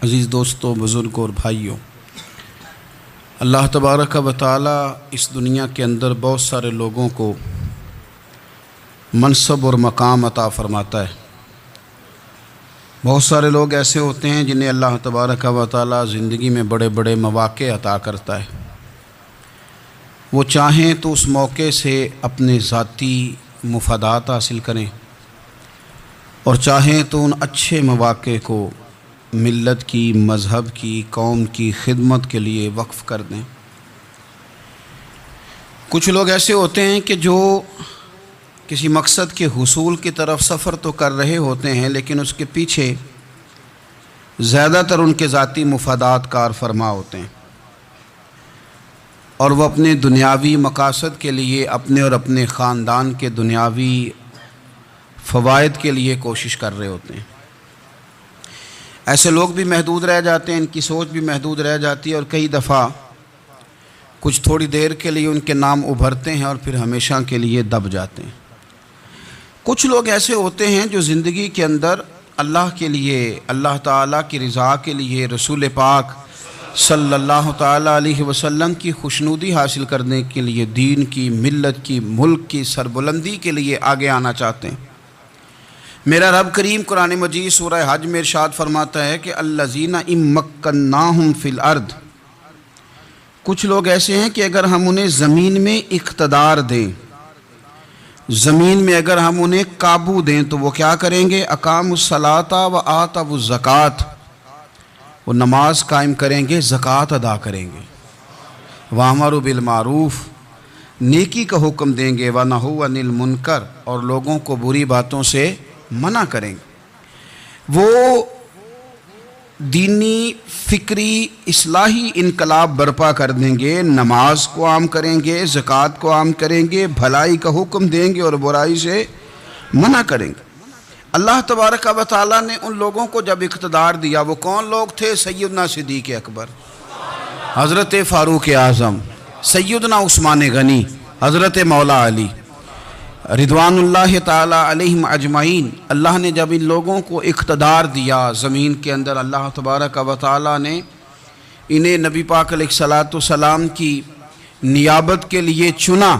عزیز دوستوں، بزرگوں اور بھائیوں، اللہ تبارک و تعالی اس دنیا کے اندر بہت سارے لوگوں کو منصب اور مقام عطا فرماتا ہے۔ بہت سارے لوگ ایسے ہوتے ہیں جنہیں اللہ تبارک و تعالی زندگی میں بڑے بڑے مواقع عطا کرتا ہے۔ وہ چاہیں تو اس موقع سے اپنے ذاتی مفادات حاصل کریں اور چاہیں تو ان اچھے مواقع کو ملت کی، مذہب کی، قوم کی خدمت کے لیے وقف کر دیں۔ کچھ لوگ ایسے ہوتے ہیں کہ جو کسی مقصد کے حصول کی طرف سفر تو کر رہے ہوتے ہیں، لیکن اس کے پیچھے زیادہ تر ان کے ذاتی مفادات کار فرما ہوتے ہیں، اور وہ اپنے دنیاوی مقاصد کے لیے، اپنے اور اپنے خاندان کے دنیاوی فوائد کے لیے کوشش کر رہے ہوتے ہیں۔ ایسے لوگ بھی محدود رہ جاتے ہیں، ان کی سوچ بھی محدود رہ جاتی ہے، اور کئی دفعہ کچھ تھوڑی دیر کے لیے ان کے نام ابھرتے ہیں اور پھر ہمیشہ کے لیے دب جاتے ہیں۔ کچھ لوگ ایسے ہوتے ہیں جو زندگی کے اندر اللہ کے لیے، اللہ تعالیٰ کی رضا کے لیے، رسول پاک صلی اللہ تعالیٰ علیہ وسلم کی خوشنودی حاصل کرنے کے لیے، دین کی، ملت کی، ملک کی سربلندی کے لیے آگے آنا چاہتے ہیں۔ میرا رب کریم قرآن مجید سورہ حج میں ارشاد فرماتا ہے کہ الذین ان مکناہم فی الارض، کچھ لوگ ایسے ہیں کہ اگر ہم انہیں زمین میں اقتدار دیں، زمین میں اگر ہم انہیں قابو دیں تو وہ کیا کریں گے؟ اقاموا الصلاۃ و آتوا الزکوٰۃ، وہ نماز قائم کریں گے، زکوٰۃ ادا کریں گے، وامروا بالمعروف، نیکی کا حکم دیں گے، ونہوا عن المنکر، اور لوگوں کو بری باتوں سے منع کریں گے۔ وہ دینی، فکری، اصلاحی انقلاب برپا کر دیں گے، نماز کو عام کریں گے، زکوٰۃ کو عام کریں گے، بھلائی کا حکم دیں گے اور برائی سے منع کریں گے۔ اللہ تبارک و تعالیٰ نے ان لوگوں کو جب اقتدار دیا، وہ کون لوگ تھے؟ سیدنا صدیق اکبر، حضرت فاروق اعظم، سیدنا عثمان غنی، حضرت مولا علی رضوان اللہ تعالیٰ علیہم اجمعین۔ اللہ نے جب ان لوگوں کو اقتدار دیا زمین کے اندر، اللہ تبارک و تعالیٰ نے انہیں نبی پاک علیہ الصلاۃ والسلام کی نیابت کے لیے چنا،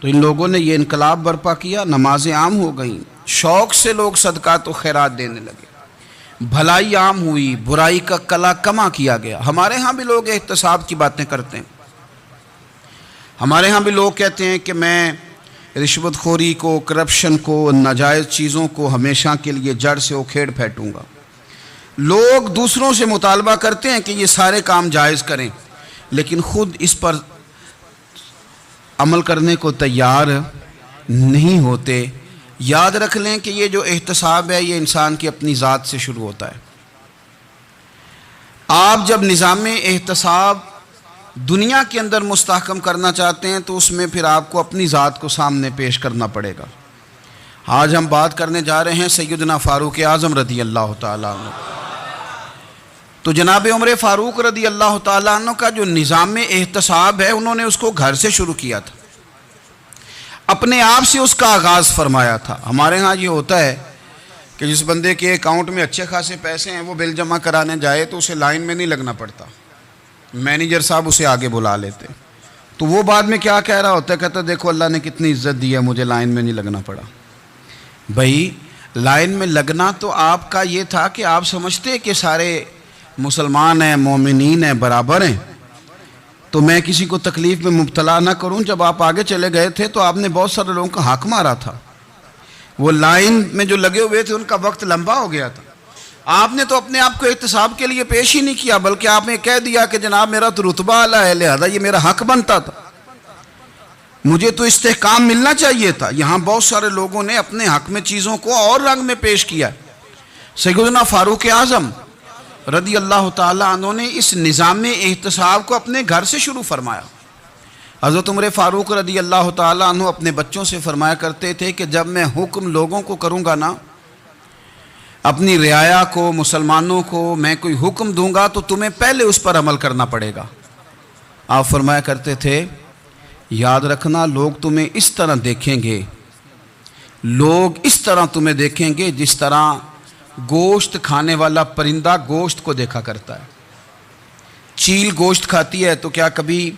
تو ان لوگوں نے یہ انقلاب برپا کیا، نمازیں عام ہو گئیں، شوق سے لوگ صدقات و خیرات دینے لگے، بھلائی عام ہوئی، برائی کا کلا کما کیا گیا۔ ہمارے ہاں بھی لوگ احتساب کی باتیں کرتے ہیں، ہمارے ہاں بھی لوگ کہتے ہیں کہ میں رشوت خوری کو، کرپشن کو، ناجائز چیزوں کو ہمیشہ کے لیے جڑ سے اکھیڑ پھینٹوں گا۔ لوگ دوسروں سے مطالبہ کرتے ہیں کہ یہ سارے کام جائز کریں، لیکن خود اس پر عمل کرنے کو تیار نہیں ہوتے۔ یاد رکھ لیں کہ یہ جو احتساب ہے، یہ انسان کی اپنی ذات سے شروع ہوتا ہے۔ آپ جب نظام احتساب دنیا کے اندر مستحکم کرنا چاہتے ہیں تو اس میں پھر آپ کو اپنی ذات کو سامنے پیش کرنا پڑے گا۔ آج ہم بات کرنے جا رہے ہیں سیدنا فاروق اعظم رضی اللہ تعالیٰ عنہ۔ تو جناب عمر فاروق رضی اللہ تعالیٰ عنہ کا جو نظام احتساب ہے، انہوں نے اس کو گھر سے شروع کیا تھا، اپنے آپ سے اس کا آغاز فرمایا تھا۔ ہمارے ہاں یہ ہوتا ہے کہ جس بندے کے اکاؤنٹ میں اچھے خاصے پیسے ہیں، وہ بل جمع کرانے جائے تو اسے لائن میں نہیں لگنا پڑتا، مینیجر صاحب اسے آگے بلا لیتے، تو وہ بعد میں کیا کہہ رہا ہوتا ہے؟ کہتا دیکھو اللہ نے کتنی عزت دی ہے، مجھے لائن میں نہیں لگنا پڑا۔ بھائی لائن میں لگنا تو آپ کا یہ تھا کہ آپ سمجھتے کہ سارے مسلمان ہیں، مومنین ہیں، برابر ہیں، تو میں کسی کو تکلیف میں مبتلا نہ کروں۔ جب آپ آگے چلے گئے تھے تو آپ نے بہت سارے لوگوں کا حق مارا تھا، وہ لائن میں جو لگے ہوئے تھے ان کا وقت لمبا ہو گیا تھا۔ آپ نے تو اپنے آپ کو احتساب کے لیے پیش ہی نہیں کیا، بلکہ آپ نے کہہ دیا کہ جناب میرا تو رتبہ اعلیٰ ہے، لہذا یہ میرا حق بنتا تھا، مجھے تو استحکام ملنا چاہیے تھا۔ یہاں بہت سارے لوگوں نے اپنے حق میں چیزوں کو اور رنگ میں پیش کیا۔ سیدنا فاروق اعظم رضی اللہ تعالیٰ عنہ نے اس نظام احتساب کو اپنے گھر سے شروع فرمایا۔ حضرت عمر فاروق رضی اللہ تعالیٰ عنہ اپنے بچوں سے فرمایا کرتے تھے کہ جب میں حکم لوگوں کو کروں گا نا، اپنی رعایا کو، مسلمانوں کو میں کوئی حکم دوں گا تو تمہیں پہلے اس پر عمل کرنا پڑے گا۔ آپ فرمایا کرتے تھے یاد رکھنا، لوگ تمہیں اس طرح دیکھیں گے، لوگ اس طرح تمہیں دیکھیں گے جس طرح گوشت کھانے والا پرندہ گوشت کو دیکھا کرتا ہے. چیل گوشت کھاتی ہے تو کیا کبھی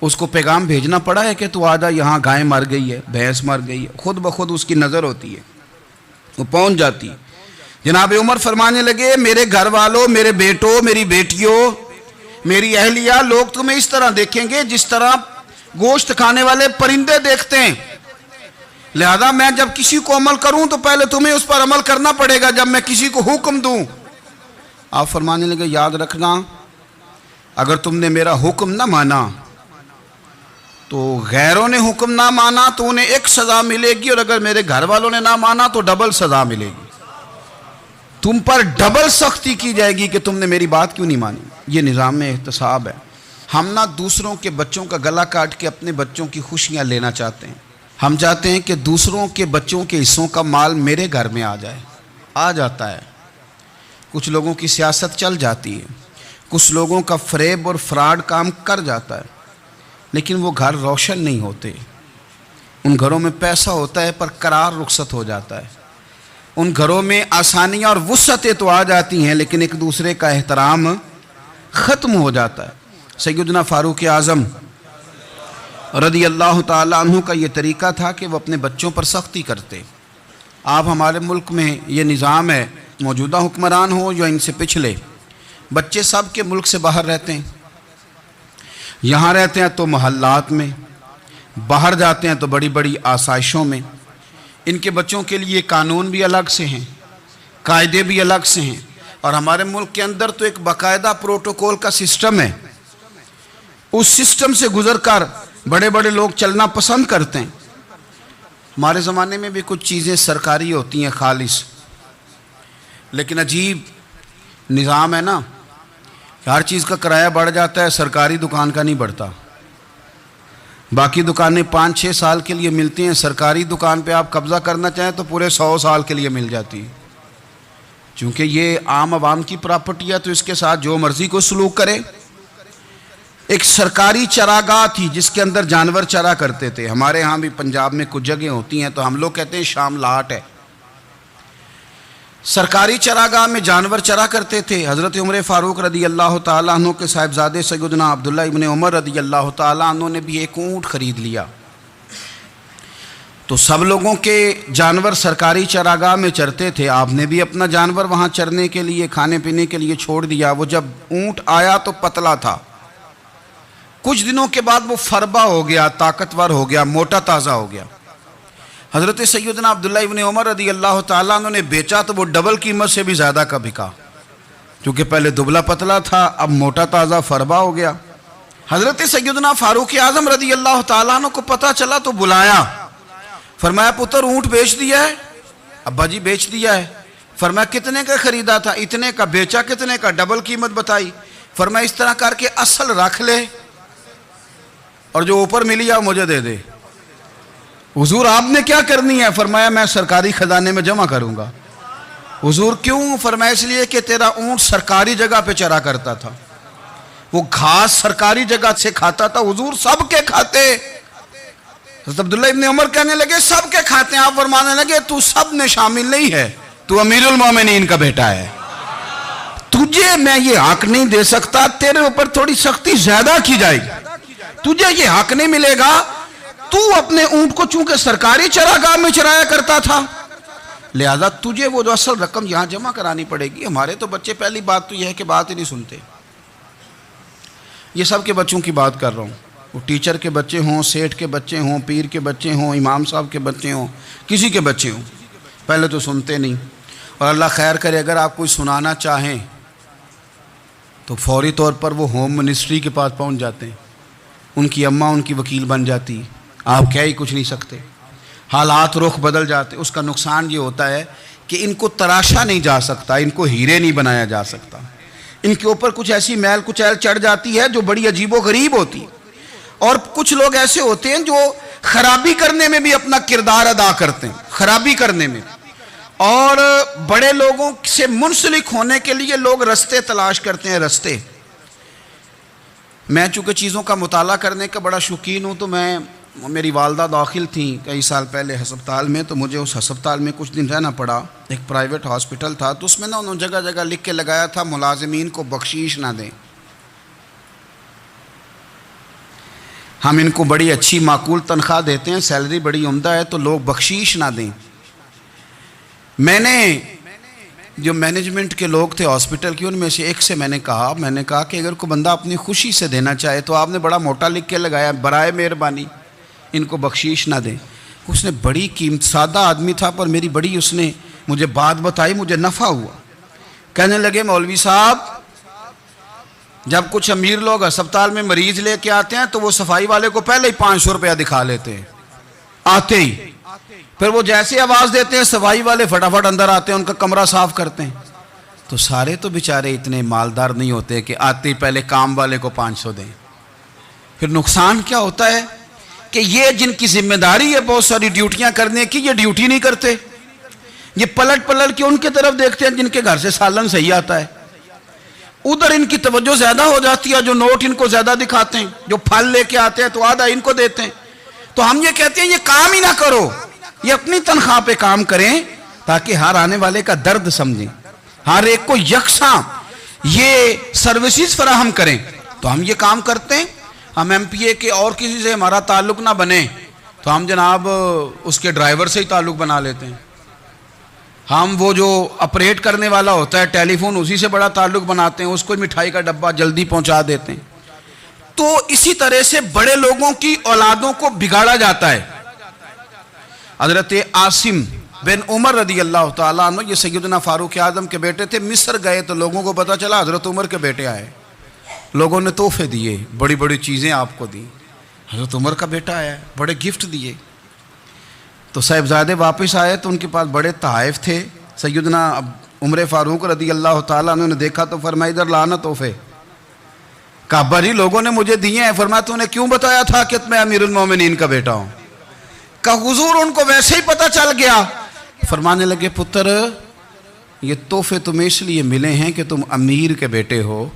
اس کو پیغام بھیجنا پڑا ہے کہ تو آجا یہاں گائے مر گئی ہے, بھینس مر گئی ہے؟ خود بخود اس کی نظر ہوتی ہے, وہ پہنچ جاتی ہے. جناب عمر فرمانے لگے میرے گھر والوں, میرے بیٹوں, میری بیٹیوں, میری اہلیہ, لوگ تمہیں اس طرح دیکھیں گے جس طرح گوشت کھانے والے پرندے دیکھتے ہیں. لہذا میں جب کسی کو عمل کروں تو پہلے تمہیں اس پر عمل کرنا پڑے گا جب میں کسی کو حکم دوں. آپ فرمانے لگے یاد رکھنا اگر تم نے میرا حکم نہ مانا تو غیروں نے حکم نہ مانا تو انہیں ایک سزا ملے گی, اور اگر میرے گھر والوں نے نہ مانا تو ڈبل سزا ملے گی. تم پر ڈبل سختی کی جائے گی کہ تم نے میری بات کیوں نہیں مانی. یہ نظام احتساب ہے. ہم نہ دوسروں کے بچوں کا گلا کاٹ کے اپنے بچوں کی خوشیاں لینا چاہتے ہیں. ہم چاہتے ہیں کہ دوسروں کے بچوں کے حصوں کا مال میرے گھر میں آ جائے. آ جاتا ہے. کچھ لوگوں کی سیاست چل جاتی ہے, کچھ لوگوں کا فریب اور فراڈ کام کر جاتا ہے, لیکن وہ گھر روشن نہیں ہوتے. ان گھروں میں پیسہ ہوتا ہے پر قرار رخصت ہو جاتا ہے. ان گھروں میں آسانیاں اور وسعتیں تو آ جاتی ہیں لیکن ایک دوسرے کا احترام ختم ہو جاتا ہے. سیدنا فاروق اعظم رضی اللہ تعالیٰ عنہ کا یہ طریقہ تھا کہ وہ اپنے بچوں پر سختی کرتے. آپ ہمارے ملک میں یہ نظام ہے, موجودہ حکمران ہو یا ان سے پچھلے, بچے سب کے ملک سے باہر رہتے ہیں. یہاں رہتے ہیں تو محلات میں, باہر جاتے ہیں تو بڑی بڑی آسائشوں میں. ان کے بچوں کے لیے قانون بھی الگ سے ہیں, قاعدے بھی الگ سے ہیں, اور ہمارے ملک کے اندر تو ایک باقاعدہ پروٹوکول کا سسٹم ہے. اس سسٹم سے گزر کر بڑے بڑے لوگ چلنا پسند کرتے ہیں. ہمارے زمانے میں بھی کچھ چیزیں سرکاری ہوتی ہیں خالص, لیکن عجیب نظام ہے نا, ہر چیز کا کرایہ بڑھ جاتا ہے, سرکاری دکان کا نہیں بڑھتا. باقی دکانیں 5-6 سال کے لیے ملتی ہیں, سرکاری دکان پہ آپ قبضہ کرنا چاہیں تو پورے 100 سال کے لیے مل جاتی ہے. چونکہ یہ عام عوام کی پراپرٹی ہے تو اس کے ساتھ جو مرضی کو سلوک کرے. ایک سرکاری چراگاہ تھی جس کے اندر جانور چرا کرتے تھے. ہمارے ہاں بھی پنجاب میں کچھ جگہیں ہوتی ہیں تو ہم لوگ کہتے ہیں شام لاٹ ہے. سرکاری چراگاہ میں جانور چرا کرتے تھے. حضرت عمر فاروق رضی اللہ تعالیٰ عنہ کے صاحبزادے سیدنا عبداللہ ابن عمر رضی اللہ تعالیٰ عنہ نے بھی ایک اونٹ خرید لیا. تو سب لوگوں کے جانور سرکاری چراگاہ میں چرتے تھے, آپ نے بھی اپنا جانور وہاں چرنے کے لیے, کھانے پینے کے لیے چھوڑ دیا. وہ جب اونٹ آیا تو پتلا تھا, کچھ دنوں کے بعد وہ فربا ہو گیا, طاقتور ہو گیا, موٹا تازہ ہو گیا. حضرت سیدنا عبداللہ ابن عمر رضی اللہ تعالیٰ عنہ نے بیچا تو وہ ڈبل قیمت سے بھی زیادہ کا بکا, کیونکہ پہلے دبلا پتلا تھا, اب موٹا تازہ فربا ہو گیا. حضرت سیدنا فاروق اعظم رضی اللہ تعالیٰ عنہ کو پتہ چلا تو بلایا, فرمایا پتر اونٹ بیچ دیا ہے؟ ابا جی بیچ دیا ہے. فرمایا کتنے کا خریدا تھا؟ اتنے کا. بیچا کتنے کا؟ ڈبل قیمت بتائی. فرمایا اس طرح کر کے اصل رکھ لے اور جو اوپر ملی ہے مجھے دے دے. حضور آپ نے کیا کرنی ہے؟ فرمایا میں سرکاری خزانے میں جمع کروں گا. حضور کیوں؟ فرمایا اس لیے کہ تیرا اونٹ سرکاری جگہ پہ چرا کرتا تھا, وہ گھاس سرکاری جگہ سے کھاتا تھا. حضور سب کے کھاتے. حضرت عبداللہ ابن عمر کہنے لگے سب کے کھاتے ہیں. آپ فرمانے لگے تو سب میں شامل نہیں ہے, تو امیر المومنین کا بیٹا ہے, تجھے میں یہ حق نہیں دے سکتا, تیرے اوپر تھوڑی سختی زیادہ کی جائے گی, تجھے یہ حق نہیں ملے گا. تو اپنے اونٹ کو چونکہ سرکاری چراگاہ میں چرایا کرتا تھا, لہذا تجھے وہ جو اصل رقم یہاں جمع کرانی پڑے گی. ہمارے تو بچے پہلی بات تو یہ ہے کہ بات ہی نہیں سنتے. یہ سب کے بچوں کی بات کر رہا ہوں, وہ ٹیچر کے بچے ہوں, سیٹھ کے بچے ہوں, پیر کے بچے ہوں, امام صاحب کے بچے ہوں, کسی کے بچے ہوں, پہلے تو سنتے نہیں. اور اللہ خیر کرے اگر آپ کوئی سنانا چاہیں تو فوری طور پر وہ ہوم منسٹری کے پاس پہنچ جاتے ہیں, ان کی اماں ان کی وکیل بن جاتی, آپ کہہ ہی کچھ نہیں سکتے. حالات رخ بدل جاتے. اس کا نقصان یہ ہوتا ہے کہ ان کو تراشا نہیں جا سکتا, ان کو ہیرے نہیں بنایا جا سکتا, ان کے اوپر کچھ ایسی میل کچیل چڑھ جاتی ہے جو بڑی عجیب و غریب ہوتی. اور کچھ لوگ ایسے ہوتے ہیں جو خرابی کرنے میں بھی اپنا کردار ادا کرتے ہیں, خرابی کرنے میں. اور بڑے لوگوں سے منسلک ہونے کے لیے لوگ رستے تلاش کرتے ہیں, رستے. میں چونکہ چیزوں کا مطالعہ کرنے کا بڑا شوقین ہوں تو میں میری والدہ داخل تھیں کئی سال پہلے ہسپتال میں، تو مجھے اس ہسپتال میں کچھ دن رہنا پڑا. ایک پرائیویٹ ہاسپٹل تھا، تو اس میں انہوں نے جگہ جگہ لکھ کے لگایا تھا ملازمین کو بخشیش نہ دیں. ہم ان کو بڑی اچھی معقول تنخواہ دیتے ہیں، سیلری بڑی عمدہ ہے، تو لوگ بخشیش نہ دیں. میں نے جو مینجمنٹ کے لوگ تھے ہاسپٹل کی، ان میں سے ایک سے میں نے کہا کہ اگر کوئی بندہ اپنی خوشی سے دینا چاہے تو آپ نے بڑا موٹا لکھ کے لگایا برائے مہربانی ان کو بخشیش نہ دیں. اس نے بڑی قیمت، سادہ آدمی تھا پر میری بڑی اس نے مجھے بات بتائی، مجھے نفع ہوا. کہنے لگے مولوی صاحب، جب کچھ امیر لوگ ہسپتال میں مریض لے کے آتے ہیں تو وہ صفائی والے کو پہلے ہی 500 روپیہ دکھا لیتے ہیں آتے ہی. پھر وہ جیسے آواز دیتے ہیں صفائی والے فٹافٹ اندر آتے ہیں، ان کا کمرہ صاف کرتے ہیں. تو سارے تو بیچارے اتنے مالدار نہیں ہوتے کہ آتے ہی پہلے کام والے کو 500 دیں. پھر نقصان کیا ہوتا ہے کہ یہ جن کی ذمہ داری ہے بہت ساری ڈیوٹیاں کرنے کی، یہ ڈیوٹی نہیں کرتے. یہ پلٹ کے ان کے طرف دیکھتے ہیں جن کے گھر سے سالن صحیح آتا ہے، ادھر ان کی توجہ زیادہ ہو جاتی ہے. جو نوٹ ان کو زیادہ دکھاتے ہیں، جو پھل لے کے آتے ہیں تو آدھا ان کو دیتے ہیں. تو ہم یہ کہتے ہیں یہ کام ہی نہ کرو، یہ اپنی تنخواہ پہ کام کریں تاکہ ہر آنے والے کا درد سمجھیں، ہر ایک کو یکساں یہ سروسز فراہم کریں. تو ہم یہ کام کرتے ہیں. ہم ایم پی اے کے اور کسی سے ہمارا تعلق نہ بنے تو ہم جناب اس کے ڈرائیور سے ہی تعلق بنا لیتے ہیں. ہم وہ جو آپریٹ کرنے والا ہوتا ہے ٹیلی فون، اسی سے بڑا تعلق بناتے ہیں، اس کو مٹھائی کا ڈبہ جلدی پہنچا دیتے ہیں. تو اسی طرح سے بڑے لوگوں کی اولادوں کو بگاڑا جاتا ہے. حضرت عاصم بن عمر رضی اللہ تعالیٰ عنہ، یہ سیدنا فاروق اعظم کے بیٹے تھے. مصر گئے تو لوگوں کو پتا چلا حضرت عمر کے بیٹے آئے. لوگوں نے تحفے دیے، بڑی بڑی چیزیں آپ کو دی. حضرت عمر کا بیٹا آیا، بڑے گفٹ دیے. تو صاحبزادے واپس آئے تو ان کے پاس بڑے تحائف تھے. سیدنا عمر فاروق رضی اللہ تعالیٰ عنہ نے دیکھا تو فرمایا ادھر لانا تحفے. کہا بھائی لوگوں نے مجھے دیے ہیں. فرمایا تو نے کیوں بتایا تھا کہ میں امیر المومنین کا بیٹا ہوں؟ کہا حضور ان کو ویسے ہی پتہ چل گیا. فرمانے لگے پتر یہ تحفے تمہیں اس لیے ملے ہیں کہ تم امیر کے بیٹے ہو،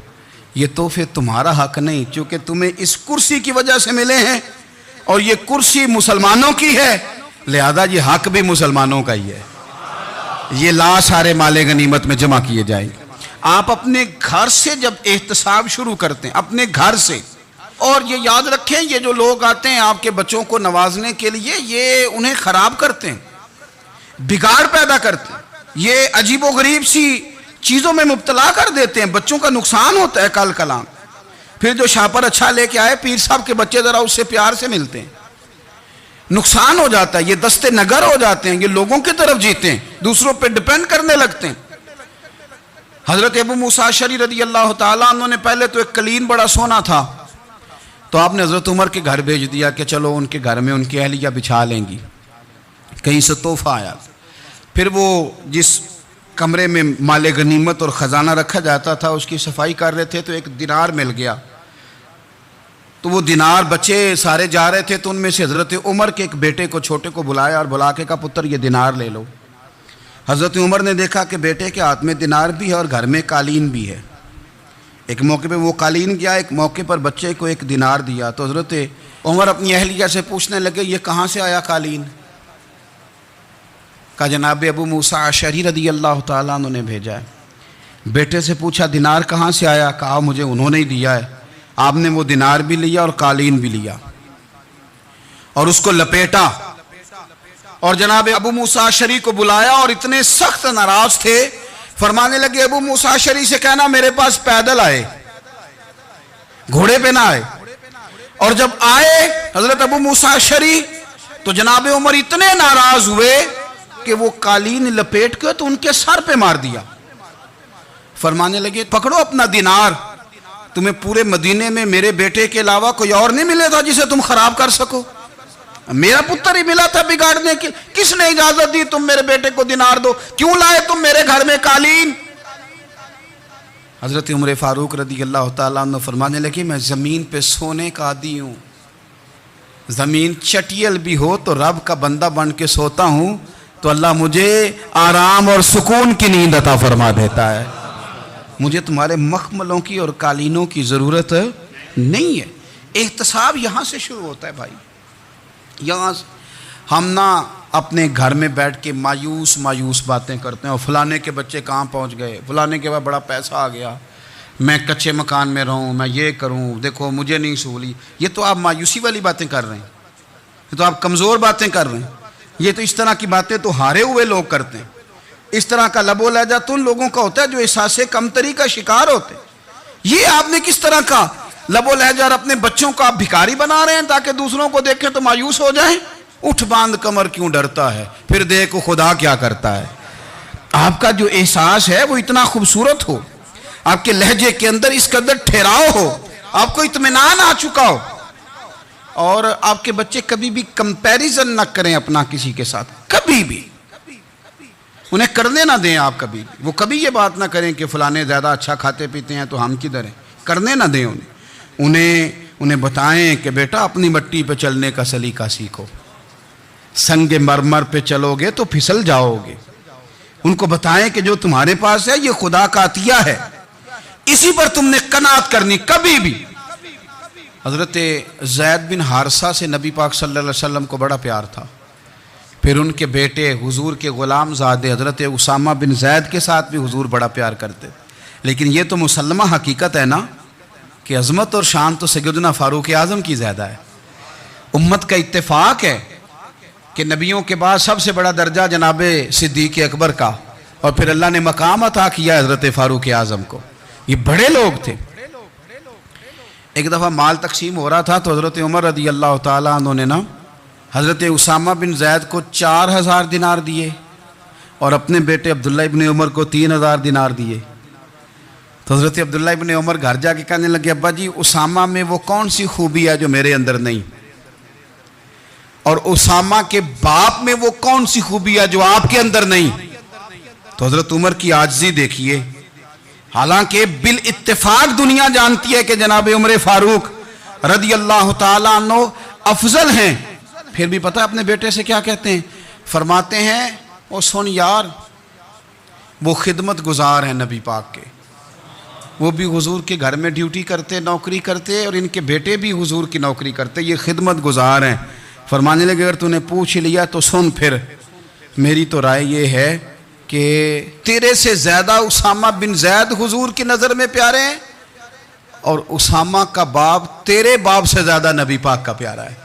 یہ تحفے تمہارا حق نہیں، چونکہ تمہیں اس کرسی کی وجہ سے ملے ہیں اور یہ کرسی مسلمانوں کی ہے، لہذا یہ حق بھی مسلمانوں کا ہی ہے. یہ لا سارے مال غنیمت میں جمع کیے جائیں. آپ اپنے گھر سے جب احتساب شروع کرتے ہیں، اپنے گھر سے، اور یہ یاد رکھیں یہ جو لوگ آتے ہیں آپ کے بچوں کو نوازنے کے لیے، یہ انہیں خراب کرتے ہیں، بگاڑ پیدا کرتے ہیں، یہ عجیب و غریب سی چیزوں میں مبتلا کر دیتے ہیں. بچوں کا نقصان ہوتا ہے کل کلام. پھر جو شاپر اچھا لے کے آئے پیر صاحب کے بچے ذرا اس سے پیار سے ملتے ہیں، نقصان ہو جاتا ہے. یہ دستے نگر ہو جاتے ہیں، یہ لوگوں کی طرف جیتے ہیں، دوسروں پہ ڈیپینڈ کرنے لگتے ہیں. حضرت ابو موسیٰ اشعری رضی اللہ تعالیٰ عنہ نے پہلے تو ایک قلین بڑا سونا تھا، تو آپ نے حضرت عمر کے گھر بھیج دیا کہ چلو ان کے گھر میں ان کی اہلیہ بچھا لیں گی. کہیں سے تحفہ آیا. پھر وہ جس کمرے میں مال غنیمت اور خزانہ رکھا جاتا تھا اس کی صفائی کر رہے تھے تو ایک دینار مل گیا. تو وہ دینار بچے سارے جا رہے تھے تو ان میں سے حضرت عمر کے ایک بیٹے کو چھوٹے کو بلایا اور بلا کے کہا پتر یہ دینار لے لو. حضرت عمر نے دیکھا کہ بیٹے کے ہاتھ میں دینار بھی ہے اور گھر میں قالین بھی ہے. ایک موقع پہ وہ قالین گیا، ایک موقع پر بچے کو ایک دینار دیا. تو حضرت عمر اپنی اہلیہ سے پوچھنے لگے یہ کہاں سے آیا قالین؟ کہا جناب ابو موسیٰ اشعری رضی اللہ تعالیٰ عنہ نے بھیجا ہے. بیٹے سے پوچھا دینار کہاں سے آیا؟ کہا مجھے انہوں نے ہی دیا ہے. آپ نے وہ دینار بھی لیا اور قالین بھی لیا اور اس کو لپیٹا اور جناب ابو موسیٰ اشعری کو بلایا اور اتنے سخت ناراض تھے. فرمانے لگے ابو موسیٰ اشعری سے کہنا میرے پاس پیدل آئے، گھوڑے پہ نہ آئے. اور جب آئے حضرت ابو موسیٰ اشعری تو جناب عمر اتنے ناراض ہوئے کہ وہ قالین لپیٹ کے تو ان کے سر پہ مار دیا. فرمانے لگے پکڑو اپنا دینار، تمہیں پورے مدینے میں میرے بیٹے کے علاوہ کوئی اور نہیں ملے تھا جسے تم خراب کر سکو، میرا پتر ہی ملا تھا بگاڑنے کی. کس نے اجازت دی تم میرے بیٹے کو دینار دو؟ کیوں لائے تم میرے گھر میں قالین؟ حضرت عمر فاروق رضی اللہ تعالیٰ عنہ فرمانے لگے میں زمین پہ سونے کا عادی ہوں، زمین چٹیل بھی ہو تو رب کا بندہ بن کے سوتا ہوں تو اللہ مجھے آرام اور سکون کی نیند عطا فرما دیتا ہے. مجھے تمہارے مخملوں کی اور قالینوں کی ضرورت نہیں ہے. احتساب یہاں سے شروع ہوتا ہے بھائی. یہاں ہم نہ اپنے گھر میں بیٹھ کے مایوس مایوس باتیں کرتے ہیں، اور فلانے کے بچے کہاں پہنچ گئے، فلانے کے بعد بڑا پیسہ آ گیا، میں کچے مکان میں رہوں، میں یہ کروں، دیکھو مجھے نہیں سہولی۔ یہ تو آپ مایوسی والی باتیں کر رہے ہیں، یہ تو آپ کمزور باتیں کر رہے ہیں۔ یہ تو اس طرح کی باتیں تو ہارے ہوئے لوگ کرتے ہیں۔ اس طرح کا لب و لہجہ تو ان لوگوں کا ہوتا ہے جو احساس کمتری کا شکار ہوتے ہیں۔ یہ آپ نے کس طرح کا لب و لہجہ، اور اپنے بچوں کو آپ بھکاری بنا رہے ہیں تاکہ دوسروں کو دیکھیں تو مایوس ہو جائیں۔ اٹھ باندھ کمر کیوں ڈرتا ہے، پھر دیکھو خدا کیا کرتا ہے۔ آپ کا جو احساس ہے وہ اتنا خوبصورت ہو، آپ کے لہجے کے اندر اس قدر ٹھہراؤ ہو، آپ کو اطمینان آ چکا ہو، اور آپ کے بچے کبھی بھی کمپیریزن نہ کریں اپنا کسی کے ساتھ، کبھی بھی انہیں کرنے نہ دیں۔ آپ کبھی وہ کبھی یہ بات نہ کریں کہ فلانے زیادہ اچھا کھاتے پیتے ہیں تو ہم کدھر ہیں، کرنے نہ دیں انہیں بتائیں کہ بیٹا اپنی مٹی پہ چلنے کا سلیقہ سیکھو، سنگ مرمر پہ چلو گے تو پھسل جاؤ گے۔ ان کو بتائیں کہ جو تمہارے پاس ہے یہ خدا کا عطیہ ہے، اسی پر تم نے قناعت کرنی کبھی بھی۔ حضرت زید بن حارثہ سے نبی پاک صلی اللہ علیہ وسلم کو بڑا پیار تھا، پھر ان کے بیٹے حضور کے غلام زادے حضرت اسامہ بن زید کے ساتھ بھی حضور بڑا پیار کرتے۔ لیکن یہ تو مسلمہ حقیقت ہے نا کہ عظمت اور شان تو سیدنا فاروق اعظم کی زیادہ ہے۔ امت کا اتفاق ہے کہ نبیوں کے بعد سب سے بڑا درجہ جناب صدیق اکبر کا، اور پھر اللہ نے مقام عطا کیا حضرت فاروق اعظم کو۔ یہ بڑے لوگ تھے۔ ایک دفعہ مال تقسیم ہو رہا تھا تو حضرت عمر رضی اللہ تعالیٰ عنہ نے نا حضرت اسامہ بن زید کو 4000 دینار دیے، اور اپنے بیٹے عبداللہ ابن عمر کو 3000 دینار دیے۔ تو حضرت عبداللہ ابن عمر گھر جا کے کہنے لگے، ابا جی اسامہ میں وہ کون سی خوبی ہے جو میرے اندر نہیں، اور اسامہ کے باپ میں وہ کون سی خوبی ہے جو آپ کے اندر نہیں۔ تو حضرت عمر کی عاجزی دیکھیے، حالانکہ بالاتفاق دنیا جانتی ہے کہ جناب عمر فاروق رضی اللہ تعالیٰ عنہ افضل ہیں، پھر بھی پتہ اپنے بیٹے سے کیا کہتے ہیں، فرماتے ہیں او سن یار، وہ خدمت گزار ہیں نبی پاک کے، وہ بھی حضور کے گھر میں ڈیوٹی کرتے، نوکری کرتے، اور ان کے بیٹے بھی حضور کی نوکری کرتے، یہ خدمت گزار ہیں۔ فرمانے لگے اگر تو نے پوچھ لیا تو سن، پھر میری تو رائے یہ ہے کہ تیرے سے زیادہ اسامہ بن زید حضور کی نظر میں پیارے ہیں، اور اسامہ کا باپ تیرے باپ سے زیادہ نبی پاک کا پیارا ہے۔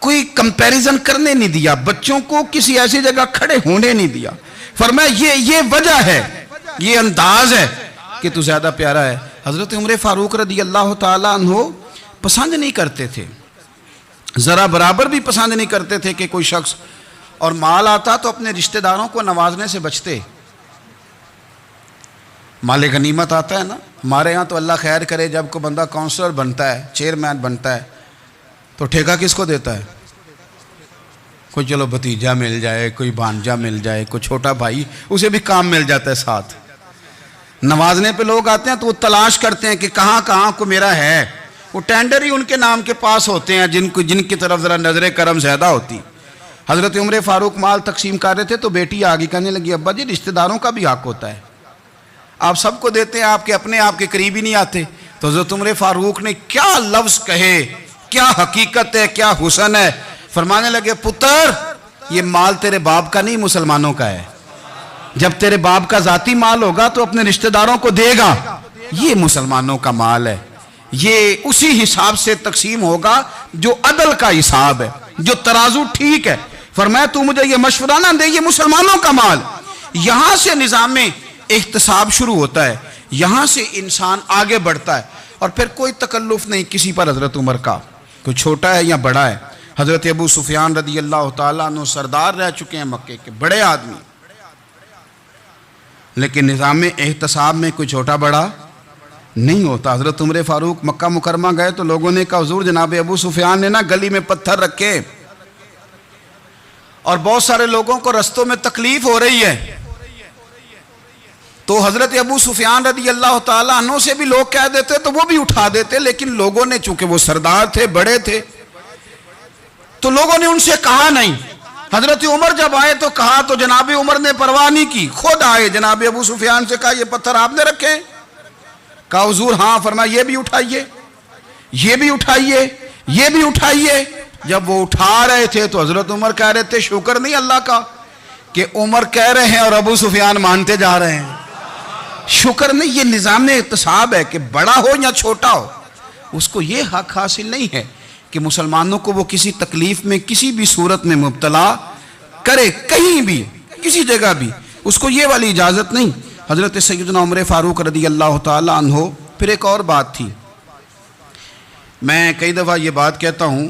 کوئی کمپیریزن کرنے نہیں دیا، بچوں کو کسی ایسی جگہ کھڑے ہونے نہیں دیا۔ فرمایا یہ وجہ ہے، یہ انداز ہے کہ تو زیادہ پیارا ہے۔ حضرت عمر فاروق رضی اللہ تعالیٰ عنہ پسند نہیں کرتے تھے، ذرا برابر بھی پسند نہیں کرتے تھے کہ کوئی شخص اور مال آتا تو اپنے رشتہ داروں کو نوازنے سے بچتے۔ مال غنیمت آتا ہے نا، ہمارے ہاں تو اللہ خیر کرے جب کوئی بندہ کونسلر بنتا ہے، چیئرمین بنتا ہے، تو ٹھیکہ کس کو دیتا ہے؟ کوئی چلو بھتیجا مل جائے، کوئی بھانجا مل جائے، کوئی چھوٹا بھائی، اسے بھی کام مل جاتا ہے ساتھ۔ نوازنے پہ لوگ آتے ہیں تو وہ تلاش کرتے ہیں کہ کہاں کہاں کو میرا ہے، وہ ٹینڈر ہی ان کے نام کے پاس ہوتے ہیں جن کی طرف ذرا نظر کرم زیادہ ہوتی۔ حضرت عمر فاروق مال تقسیم کر رہے تھے تو بیٹی آگے کہنے لگی، ابا جی رشتہ داروں کا بھی حق ہوتا ہے، آپ سب کو دیتے ہیں، آپ کے اپنے آپ کے قریب ہی نہیں آتے۔ تو حضرت عمر فاروق نے کیا لفظ کہے، کیا حقیقت ہے، کیا حسن ہے۔ فرمانے لگے پتر یہ مال تیرے باپ کا نہیں مسلمانوں کا ہے، جب تیرے باپ کا ذاتی مال ہوگا تو اپنے رشتہ داروں کو دے گا، یہ مسلمانوں کا مال ہے، یہ اسی حساب سے تقسیم ہوگا جو عدل کا حساب ہے، جو ترازو ٹھیک ہے۔ فرمایا تو مجھے یہ مشورہ نہ دے، یہ مسلمانوں کا مال۔ یہاں سے نظام احتساب شروع ہوتا ہے، یہاں سے انسان آگے بڑھتا ہے، اور پھر کوئی تکلف نہیں کسی پر حضرت عمر کا، کوئی چھوٹا ہے یا بڑا ہے۔ حضرت ابو سفیان رضی اللہ تعالیٰ عنہ سردار رہ چکے ہیں مکے کے، بڑے آدمی، لیکن نظام احتساب میں کوئی چھوٹا بڑا نہیں ہوتا۔ حضرت عمر فاروق مکہ مکرمہ گئے تو لوگوں نے کہا حضور جناب ابو سفیان نے نا گلی میں پتھر رکھے، اور بہت سارے لوگوں کو رستوں میں تکلیف ہو رہی ہے، تو حضرت ابو سفیان رضی اللہ تعالیٰ عنہ سے بھی لوگ کہہ دیتے تو وہ بھی اٹھا دیتے، لیکن لوگوں نے چونکہ وہ سردار تھے، بڑے تھے، تو لوگوں نے ان سے کہا نہیں۔ حضرت عمر جب آئے تو کہا تو جناب عمر نے پرواہ نہیں کی، خود آئے جناب ابو سفیان سے کہا یہ پتھر آپ نے رکھے؟ کہا حضور ہاں۔ فرمایا یہ بھی اٹھائیے، یہ بھی اٹھائیے، یہ بھی اٹھائیے۔ جب وہ اٹھا رہے تھے تو حضرت عمر کہہ رہے تھے شکر نہیں اللہ کا کہ عمر کہہ رہے ہیں اور ابو سفیان مانتے جا رہے ہیں. شکر نہیں. یہ نظام احتساب ہے کہ بڑا ہو یا چھوٹا ہو اس کو یہ حق حاصل نہیں ہے کہ مسلمانوں کو وہ کسی تکلیف میں کسی بھی صورت میں مبتلا کرے, کہیں بھی کسی جگہ بھی, اس کو یہ والی اجازت نہیں. حضرت سیدنا عمر فاروق رضی اللہ تعالی عنہ. پھر ایک اور بات تھی, میں کئی دفعہ یہ بات کہتا ہوں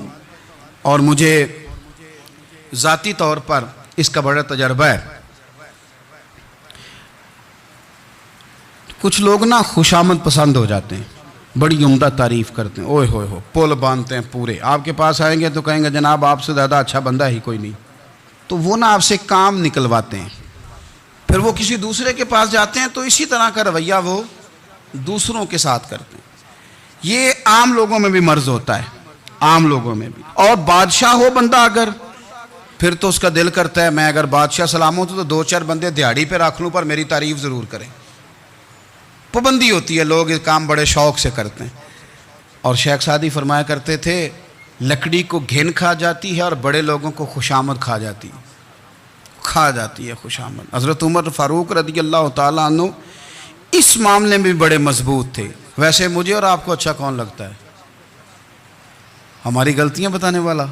اور مجھے ذاتی طور پر اس کا بڑا تجربہ ہے. کچھ لوگ نا خوشامد پسند ہو جاتے ہیں, بڑی عمدہ تعریف کرتے ہیں, اوئے ہوئے ہو پول باندھتے ہیں پورے. آپ کے پاس آئیں گے تو کہیں گے جناب آپ سے زیادہ اچھا بندہ ہی کوئی نہیں. تو وہ نا آپ سے کام نکلواتے ہیں, پھر وہ کسی دوسرے کے پاس جاتے ہیں تو اسی طرح کا رویہ وہ دوسروں کے ساتھ کرتے ہیں. یہ عام لوگوں میں بھی مرض ہوتا ہے, عام لوگوں میں بھی. اور بادشاہ ہو بندہ اگر, پھر تو اس کا دل کرتا ہے میں اگر بادشاہ سلام ہوں تو دو چار بندے دیہڑی پہ رکھ لوں پر میری تعریف ضرور کریں. پابندی ہوتی ہے, لوگ یہ کام بڑے شوق سے کرتے ہیں. اور شیخ سعدی فرمایا کرتے تھے لکڑی کو گھن کھا جاتی ہے اور بڑے لوگوں کو خوشامد کھا جاتی ہے خوشامد. حضرت عمر فاروق رضی اللہ تعالیٰ عنہ اس معاملے میں بھی بڑے مضبوط تھے. ویسے مجھے اور آپ کو اچھا کون لگتا ہے؟ ہماری غلطیاں بتانے والا.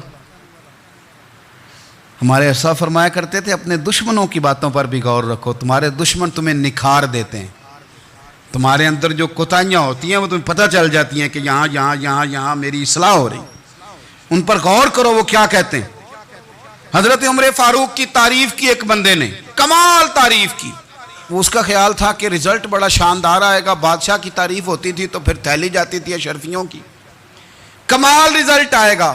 ہمارے ایسا فرمایا کرتے تھے اپنے دشمنوں کی باتوں پر بھی غور رکھو, تمہارے دشمن تمہیں نکھار دیتے ہیں. تمہارے اندر جو کوتاہیاں ہوتی ہیں وہ تمہیں پتہ چل جاتی ہیں کہ یہاں میری اصلاح ہو رہی. ان پر غور کرو وہ کیا کہتے ہیں. حضرت عمر فاروق کی تعریف کی ایک بندے نے, کمال تعریف کی. وہ اس کا خیال تھا کہ رزلٹ بڑا شاندار آئے گا. بادشاہ کی تعریف ہوتی تھی تو پھر تھیلی جاتی تھی اشرفیوں کی, کمال رزلٹ آئے گا.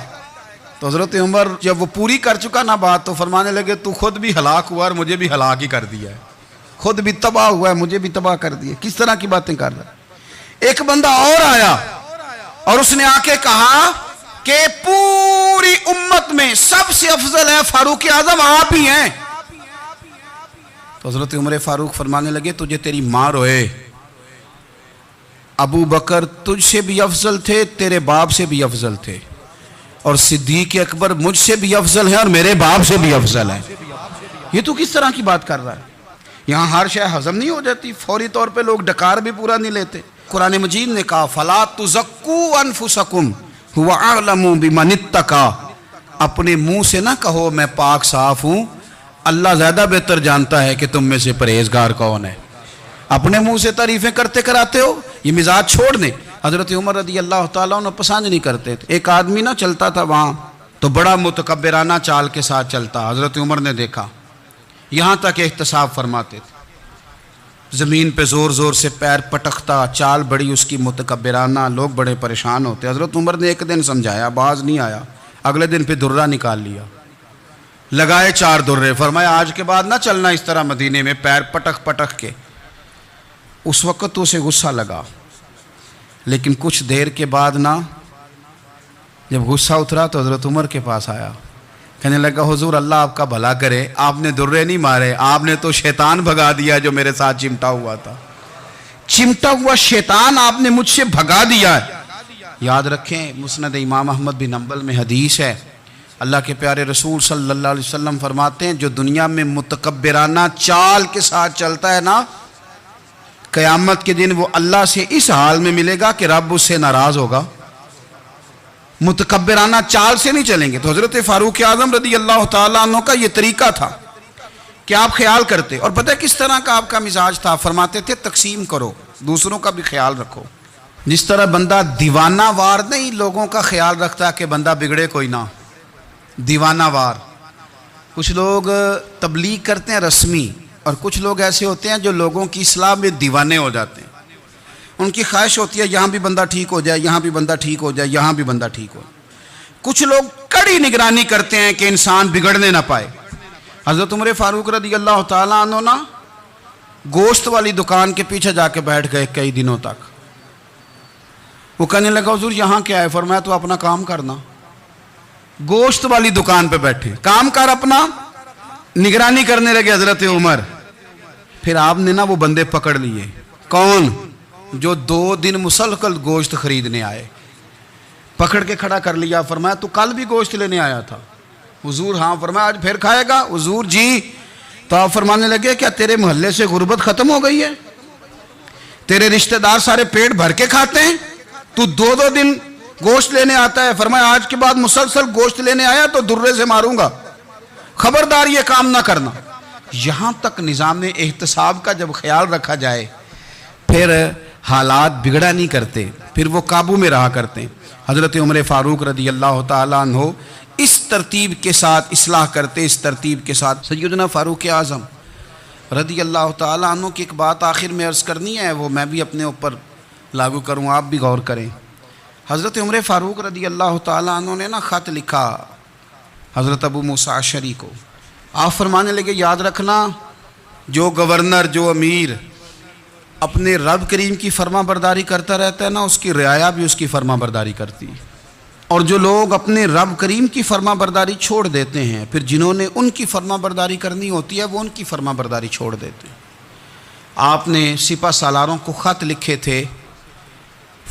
تو حضرت عمر جب وہ پوری کر چکا نا بات تو فرمانے لگے تو خود بھی ہلاک ہوا اور مجھے بھی ہلاک ہی کر دیا ہے. خود بھی تباہ ہوا ہے, مجھے بھی تباہ کر دیا. کس طرح کی باتیں کر رہا ہے. ایک بندہ اور آیا اور اس نے آ کے کہا کہ پوری امت میں سب سے افضل ہے فاروق اعظم آپ ہی ہیں. تو حضرت عمر فاروق فرمانے لگے تجھے تیری ماں روئے, ابو بکر تجھ سے بھی افضل تھے, تیرے باپ سے بھی افضل تھے, اور صدیق اکبر مجھ سے بھی افضل ہے اور میرے باپ سے بھی افضل ہے. یہ تو کس طرح کی بات کر رہا ہے. یہاں ہر شے ہضم نہیں ہو جاتی, فوری طور پہ لوگ ڈکار بھی پورا نہیں لیتے. قرآن مجید نے کہا فَلَا تُزَكُّوا أَنفُسَكُمْ هُوَ أَعْلَمُ بِمَنِ اتَّقَىٰ. اپنے منہ سے نہ کہو میں پاک صاف ہوں, اللہ زیادہ بہتر جانتا ہے کہ تم میں سے پرہیزگار کون ہے. اپنے منہ سے تعریفیں کرتے کراتے ہو, یہ مزاج چھوڑ دیں. حضرت عمر رضی اللہ تعالیٰ عنہ پسند نہیں کرتے تھے. ایک آدمی نہ چلتا تھا وہاں تو بڑا متکبرانہ چال کے ساتھ چلتا. حضرت عمر نے دیکھا, یہاں تک احتساب فرماتے تھے, زمین پہ زور زور سے پیر پٹکتا, چال بڑی اس کی متکبرانہ, لوگ بڑے پریشان ہوتے. حضرت عمر نے ایک دن سمجھایا, باز نہیں آیا. اگلے دن پہ درہ نکال لیا, لگائے 4 درے, فرمایا آج کے بعد نہ چلنا اس طرح مدینے میں پیر پٹک پٹک کے. اس وقت تو اسے غصہ لگا, لیکن کچھ دیر کے بعد نا جب غصہ اترا تو حضرت عمر کے پاس آیا, کہنے لگا حضور اللہ آپ کا بھلا کرے, آپ نے درے نہیں مارے, آپ نے تو شیطان بھگا دیا جو میرے ساتھ چمٹا ہوا تھا. چمٹا ہوا شیطان آپ نے مجھ سے بھگا دیا ہے. یاد رکھیں مسند امام احمد بن حنبل میں حدیث ہے, اللہ کے پیارے رسول صلی اللہ علیہ وسلم فرماتے ہیں جو دنیا میں متکبرانہ چال کے ساتھ چلتا ہے نا, قیامت کے دن وہ اللہ سے اس حال میں ملے گا کہ رب اس سے ناراض ہوگا. متکبرانہ چال سے نہیں چلیں گے. تو حضرت فاروق اعظم رضی اللہ تعالیٰ عنہ کا یہ طریقہ تھا کہ آپ خیال کرتے, اور پتہ کس طرح کا آپ کا مزاج تھا. فرماتے تھے تقسیم کرو, دوسروں کا بھی خیال رکھو. جس طرح بندہ دیوانہ وار نہیں لوگوں کا خیال رکھتا کہ بندہ بگڑے کوئی نہ, دیوانہ وار. کچھ لوگ تبلیغ کرتے ہیں رسمی, اور کچھ لوگ ایسے ہوتے ہیں جو لوگوں کی اصلاح میں دیوانے ہو جاتے ہیں. ان کی خواہش ہوتی ہے یہاں بھی بندہ ٹھیک ہو جائے, یہاں بھی بندہ ٹھیک ہو جائے, یہاں بھی بندہ ٹھیک ہو. کچھ لوگ کڑی نگرانی کرتے ہیں کہ انسان بگڑنے نہ پائے. حضرت عمر فاروق رضی اللہ تعالیٰ عنہ نا گوشت والی دکان کے پیچھے جا کے بیٹھ گئے کئی دنوں تک. وہ کہنے لگا حضور یہاں کیا ہے؟ فرمایا تو اپنا کام کرنا. گوشت والی دکان پہ بیٹھے, کام کر اپنا, نگرانی کرنے لگے حضرت عمر. پھر آپ نے نا وہ بندے پکڑ لیے. کون؟ جو 2 دن مسلسل گوشت خریدنے آئے. پکڑ کے کھڑا کر لیا، فرمایا تو کل بھی گوشت لینے آیا تھا؟ حضور ہاں۔ فرمایا آج پھر کھائے گا؟ حضور جی۔ تو آپ فرمانے لگے کیا تیرے محلے سے غربت ختم ہو گئی ہے؟ تیرے رشتہ دار سارے پیٹ بھر کے کھاتے ہیں، تو دو دو دن گوشت لینے آتا ہے؟ فرمایا آج کے بعد مسلسل گوشت لینے آیا تو درے سے ماروں گا، خبردار یہ کام نہ کرنا۔ یہاں تک نظام احتساب کا جب خیال رکھا جائے پھر حالات بگڑا نہیں کرتے، پھر وہ قابو میں رہا کرتے ہیں۔ حضرت عمر فاروق رضی اللہ تعالیٰ عنہ اس ترتیب کے ساتھ اصلاح کرتے، اس ترتیب کے ساتھ۔ سیدنا فاروق اعظم رضی اللہ تعالیٰ عنہ کی ایک بات آخر میں عرض کرنی ہے، وہ میں بھی اپنے اوپر لاگو کروں، آپ بھی غور کریں۔ حضرت عمر فاروق رضی اللہ تعالیٰ عنہ نے خط لکھا حضرت ابو موسیٰ اشعری کو۔ آپ فرمانے لگے یاد رکھنا، جو گورنر، جو امیر اپنے رب کریم کی فرما برداری کرتا رہتا ہے نا، اس کی رعایا بھی اس کی فرما برداری کرتی ہے، اور جو لوگ اپنے رب کریم کی فرما برداری چھوڑ دیتے ہیں، پھر جنہوں نے ان کی فرما برداری کرنی ہوتی ہے وہ ان کی فرما برداری چھوڑ دیتے ہیں۔ آپ نے سپہ سالاروں کو خط لکھے تھے،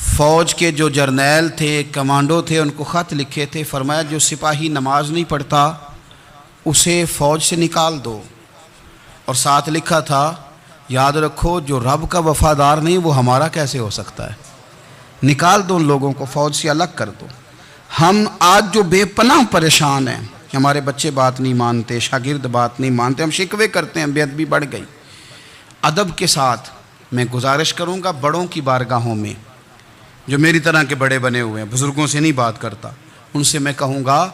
فوج کے جو جرنیل تھے، کمانڈو تھے، ان کو خط لکھے تھے، فرمایا جو سپاہی نماز نہیں پڑھتا اسے فوج سے نکال دو، اور ساتھ لکھا تھا یاد رکھو جو رب کا وفادار نہیں وہ ہمارا کیسے ہو سکتا ہے، نکال دو ان لوگوں کو، فوج سے الگ کر دو۔ ہم آج جو بے پناہ پریشان ہیں، ہمارے بچے بات نہیں مانتے، شاگرد بات نہیں مانتے، ہم شکوے کرتے ہیں، بے ادبی بڑھ گئی۔ ادب کے ساتھ میں گزارش کروں گا بڑوں کی بارگاہوں میں، جو میری طرح کے بڑے بنے ہوئے ہیں، بزرگوں سے نہیں بات کرتا، ان سے میں کہوں گا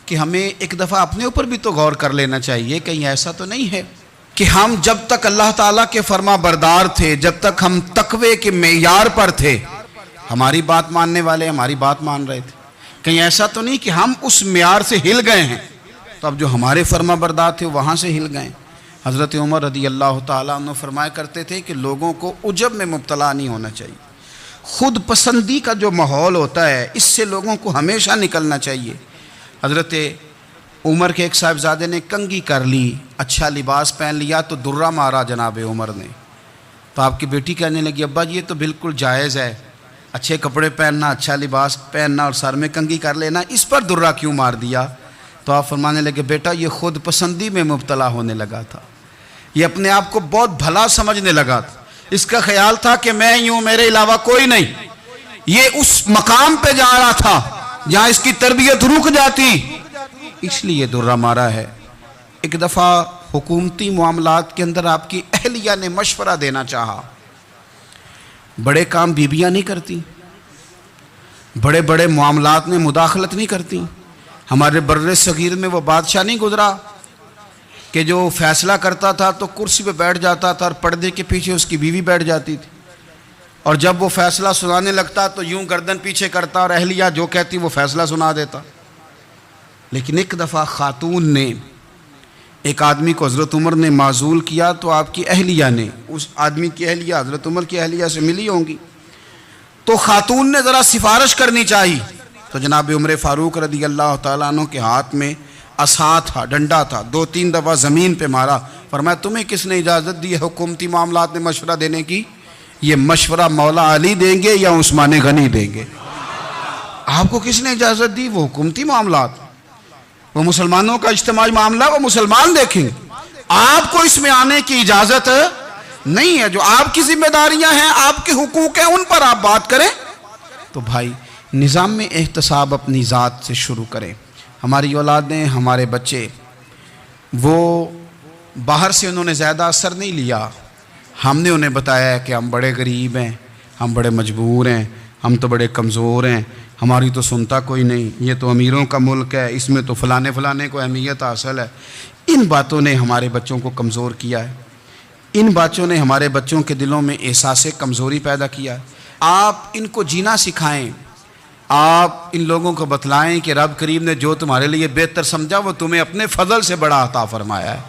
کہ ہمیں ایک دفعہ اپنے اوپر بھی تو غور کر لینا چاہیے، کہیں ایسا تو نہیں ہے کہ ہم جب تک اللہ تعالیٰ کے فرما بردار تھے، جب تک ہم تقوی کے معیار پر تھے، ہماری بات ماننے والے ہماری بات مان رہے تھے، کہیں ایسا تو نہیں کہ ہم اس معیار سے ہل گئے ہیں تو اب جو ہمارے فرما بردار تھے وہاں سے ہل گئے۔ حضرت عمر رضی اللہ تعالیٰ عنہ فرمایا کرتے تھے کہ لوگوں کو عجب میں مبتلا نہیں ہونا چاہیے، خود پسندی کا جو ماحول ہوتا ہے اس سے لوگوں کو ہمیشہ نکلنا چاہیے۔ حضرت عمر کے ایک صاحبزادے نے کنگھی کر لی، اچھا لباس پہن لیا تو درہ مارا جناب عمر نے، تو آپ کی بیٹی کہنے لگی ابا یہ تو بالکل جائز ہے، اچھے کپڑے پہننا، اچھا لباس پہننا اور سر میں کنگھی کر لینا، اس پر درہ کیوں مار دیا؟ تو آپ فرمانے لگے بیٹا یہ خود پسندی میں مبتلا ہونے لگا تھا، یہ اپنے آپ کو بہت بھلا سمجھنے لگا تھا، اس کا خیال تھا کہ میں ہی ہوں، میرے علاوہ کوئی نہیں، یہ اس مقام پہ جا رہا تھا جہاں اس کی تربیت رک جاتی، اس لیے درہ مارا ہے۔ ایک دفعہ حکومتی معاملات کے اندر آپ کی اہلیہ نے مشورہ دینا چاہا، بڑے کام بیویاں نہیں کرتی، بڑے بڑے معاملات میں مداخلت نہیں کرتی۔ ہمارے بر صغیر میں وہ بادشاہ نہیں گزرا کہ جو فیصلہ کرتا تھا تو کرسی پہ بیٹھ جاتا تھا اور پردے کے پیچھے اس کی بیوی بیٹھ جاتی تھی، اور جب وہ فیصلہ سنانے لگتا تو یوں گردن پیچھے کرتا اور اہلیہ جو کہتی وہ فیصلہ سنا دیتا۔ لیکن ایک دفعہ خاتون نے ایک آدمی کو حضرت عمر نے معزول کیا تو آپ کی اہلیہ نے، اس آدمی کی اہلیہ حضرت عمر کی اہلیہ سے ملی ہوں گی، تو خاتون نے ذرا سفارش کرنی چاہی، تو جناب عمر فاروق رضی اللہ تعالیٰ عنہ کے ہاتھ میں عصا تھا، ڈنڈا تھا، 2-3 دفعہ زمین پہ مارا، فرمایا تمہیں کس نے اجازت دی ہے حکومتی معاملات میں مشورہ دینے کی؟ یہ مشورہ مولا علی دیں گے یا عثمان غنی دیں گے؟ آپ کو کس نے اجازت دی؟ وہ حکومتی معاملات، وہ مسلمانوں کا اجتماعی معاملہ، وہ مسلمان دیکھیں گے، آپ کو اس میں آنے کی اجازت نہیں ہے۔ جو آپ کی ذمہ داریاں ہیں، آپ کے حقوق ہیں، ان پر آپ بات کریں۔ تو بھائی نظام میں احتساب اپنی ذات سے شروع کریں۔ ہماری اولادیں، ہمارے بچے، وہ باہر سے انہوں نے زیادہ اثر نہیں لیا، ہم نے انہیں بتایا ہے کہ ہم بڑے غریب ہیں، ہم بڑے مجبور ہیں، ہم تو بڑے کمزور ہیں، ہماری تو سنتا کوئی نہیں، یہ تو امیروں کا ملک ہے، اس میں تو فلانے فلانے کو اہمیت حاصل ہے۔ ان باتوں نے ہمارے بچوں کو کمزور کیا ہے، ان باتوں نے ہمارے بچوں کے دلوں میں احساس کمزوری پیدا کیا ہے۔ آپ ان کو جینا سکھائیں، آپ ان لوگوں کو بتلائیں کہ رب کریم نے جو تمہارے لیے بہتر سمجھا وہ تمہیں اپنے فضل سے بڑا عطا فرمایا ہے۔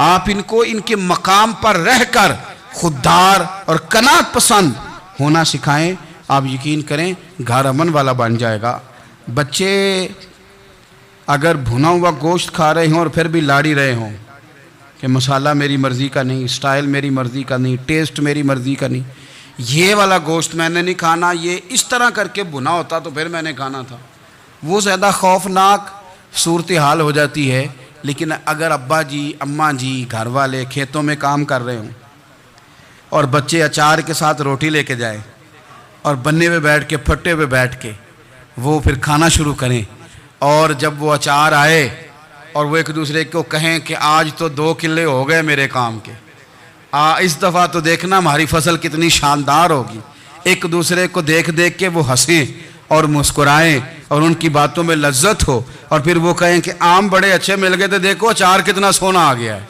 آپ ان کو ان کے مقام پر رہ کر خوددار اور قناعت پسند ہونا سکھائیں، آپ یقین کریں گھر امن والا بن جائے گا۔ بچے اگر بھنا ہوا گوشت کھا رہے ہوں اور پھر بھی لاڑی رہے ہوں کہ مسالہ میری مرضی کا نہیں، سٹائل میری مرضی کا نہیں، ٹیسٹ میری مرضی کا نہیں، یہ والا گوشت میں نے نہیں کھانا، یہ اس طرح کر کے بنا ہوتا تو پھر میں نے کھانا تھا۔ وہ زیادہ خوفناک صورتحال ہو جاتی ہے۔ لیکن اگر ابا جی اماں جی گھر والے کھیتوں میں کام کر رہے ہوں اور بچے اچار کے ساتھ روٹی لے کے جائیں اور بننے پہ بیٹھ کے پھٹے پہ بیٹھ کے وہ پھر کھانا شروع کریں، اور جب وہ اچار آئے اور وہ ایک دوسرے کو کہیں کہ آج تو 2 کلے ہو گئے میرے کام کے، اس دفعہ تو دیکھنا ہماری فصل کتنی شاندار ہوگی، ایک دوسرے کو دیکھ دیکھ کے وہ ہنسیں اور مسکرائیں اور ان کی باتوں میں لذت ہو، اور پھر وہ کہیں کہ آم بڑے اچھے مل گئے تھے، دیکھو اچار کتنا سونا آ گیا ہے،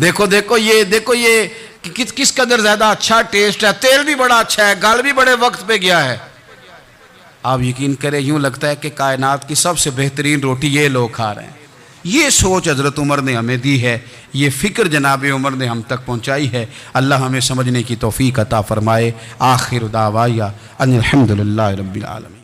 دیکھو یہ کس قدر زیادہ اچھا ٹیسٹ ہے، تیل بھی بڑا اچھا ہے، گل بھی بڑے وقت پہ گیا ہے۔ آپ یقین کریں یوں لگتا ہے کہ کائنات کی سب سے بہترین روٹی یہ لوگ کھا رہے ہیں۔ یہ سوچ حضرت عمر نے ہمیں دی ہے، یہ فکر جناب عمر نے ہم تک پہنچائی ہے۔ اللہ ہمیں سمجھنے کی توفیق عطا فرمائے۔ آخر دعوایا ان الحمدللہ رب العالمین۔